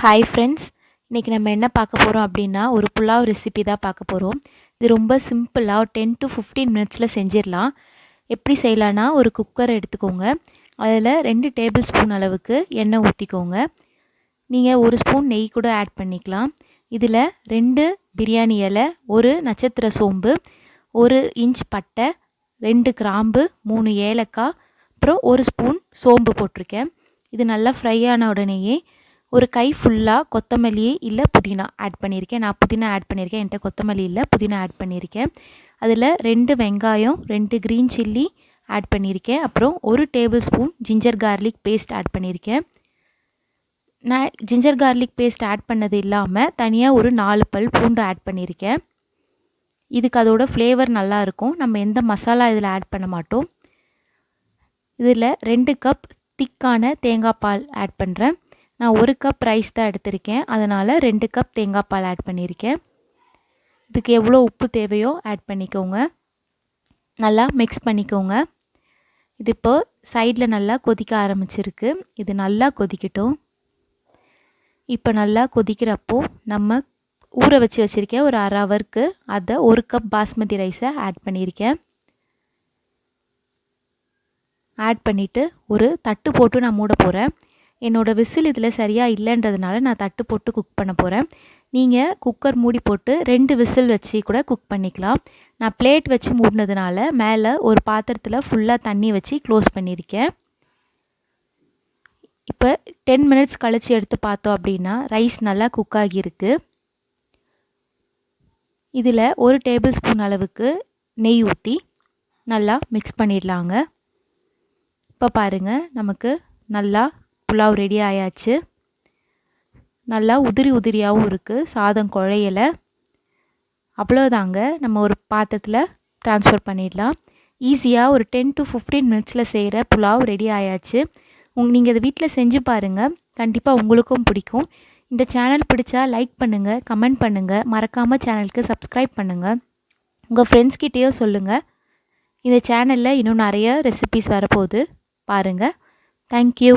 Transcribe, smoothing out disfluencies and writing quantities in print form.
Hi friends, இன்றைக்கி நம்ம என்ன பார்க்க போகிறோம் அப்படின்னா ஒரு புலாவ் ரெசிபி தான் பார்க்க போகிறோம். இது ரொம்ப சிம்பிளாக 10 to 15 மினிட்ஸில் செஞ்சிடலாம். எப்படி செய்யலான்னா, ஒரு குக்கர் எடுத்துக்கோங்க. அதில் 2 டேபிள் ஸ்பூன் அளவுக்கு எண்ணெய் ஊற்றிக்கோங்க. நீங்கள் 1 ஸ்பூன் நெய் கூட ஆட் பண்ணிக்கலாம். இதில் 2 பிரியாணி இலை, 1 நட்சத்திர சோம்பு, 1 இன்ச் பட்டை, 2 கிராம்பு, 3 ஏலக்காய், அப்புறம் 1 ஸ்பூன் சோம்பு போட்டிருக்கேன். இது நல்லா ஃப்ரை ஆன உடனேயே ஒரு கை ஃபுல்லாக கொத்தமல்லி இல்லை புதினா ஆட் பண்ணியிருக்கேன். நான் புதினா ஆட் பண்ணியிருக்கேன், என்கிட்ட கொத்தமல்லி இல்லை, புதினா ஆட் பண்ணியிருக்கேன். அதில் 2 வெங்காயம், 2 க்ரீன் சில்லி ஆட் பண்ணியிருக்கேன். அப்புறம் 1 tablespoon ginger garlic paste add பண்ணியிருக்கேன். நான் ஜிஞ்சர் கார்லிக் பேஸ்ட் ஆட் பண்ணது இல்லாமல் தனியாக ஒரு 4 பல் பூண்டு ஆட் பண்ணியிருக்கேன். இதுக்கு அதோட ஃப்ளேவர் நல்லாயிருக்கும். நம்ம எந்த மசாலா இதில் ஆட் பண்ண மாட்டோம். இதில் 2 கப் திக்கான தேங்காய் பால் ஆட் பண்ணுறேன். நான் 1 கப் ரைஸ் தான் எடுத்திருக்கேன், அதனால் 2 கப் தேங்காய் பால் ஆட் பண்ணியிருக்கேன். இதுக்கு எவ்வளோ உப்பு தேவையோ ஆட் பண்ணிக்கோங்க. நல்லா மிக்ஸ் பண்ணிக்கோங்க. இது இப்போ சைடில் நல்லா கொதிக்க ஆரம்பிச்சிருக்கு. இது நல்லா கொதிக்கட்டும். இப்போ நல்லா கொதிக்கிறப்போ நம்ம ஊற வச்சுருக்கேன் ஒரு 1/2 ஹவருக்கு. அதை 1 கப் பாஸ்மதி ரைஸை ஆட் பண்ணியிருக்கேன். ஆட் பண்ணிவிட்டு ஒரு தட்டு போட்டு நான் மூட போகிறேன். என்னோடய விசில் இதில் சரியாக இல்லைன்றதுனால நான் தட்டு போட்டு குக் பண்ண போகிறேன். நீங்கள் குக்கர் மூடி போட்டு 2 விசில் வச்சு கூட குக் பண்ணிக்கலாம். நான் பிளேட் வச்சு மூடினதுனால மேலே ஒரு பாத்திரத்தில் ஃபுல்லாக தண்ணி வச்சு க்ளோஸ் பண்ணியிருக்கேன். இப்போ 10 மினிட்ஸ் கழித்து எடுத்து பார்த்தோம் அப்படின்னா ரைஸ் நல்லா குக் ஆகியிருக்கு. இதில் 1 டேபிள் ஸ்பூன் அளவுக்கு நெய் ஊற்றி நல்லா மிக்ஸ் பண்ணிடலாங்க. இப்போ பாருங்கள், நமக்கு நல்லா புலாவ் ரெடி ஆயாச்சு. நல்லா உதிரி உதிரியாகவும் இருக்குது, சாதம் குழையலை. அவ்வளோதாங்க, நம்ம ஒரு பாத்திரத்தில் ட்ரான்ஸ்ஃபர் பண்ணிடலாம். ஈஸியாக ஒரு 10 to 15 மினிட்ஸில் செய்கிற புலாவ் ரெடி ஆயாச்சு. நீங்கள் இதை வீட்டில் செஞ்சு பாருங்கள், கண்டிப்பாக உங்களுக்கும் பிடிக்கும். இந்த சேனல் பிடிச்சா லைக் பண்ணுங்கள், கமெண்ட் பண்ணுங்கள், மறக்காமல் சேனலுக்கு சப்ஸ்கிரைப் பண்ணுங்கள். உங்கள் ஃப்ரெண்ட்ஸ்கிட்டேயும் சொல்லுங்கள். இந்த சேனலில் இன்னும் நிறைய ரெசிபீஸ் வரப்போகுது, பாருங்கள். தேங்க்யூ.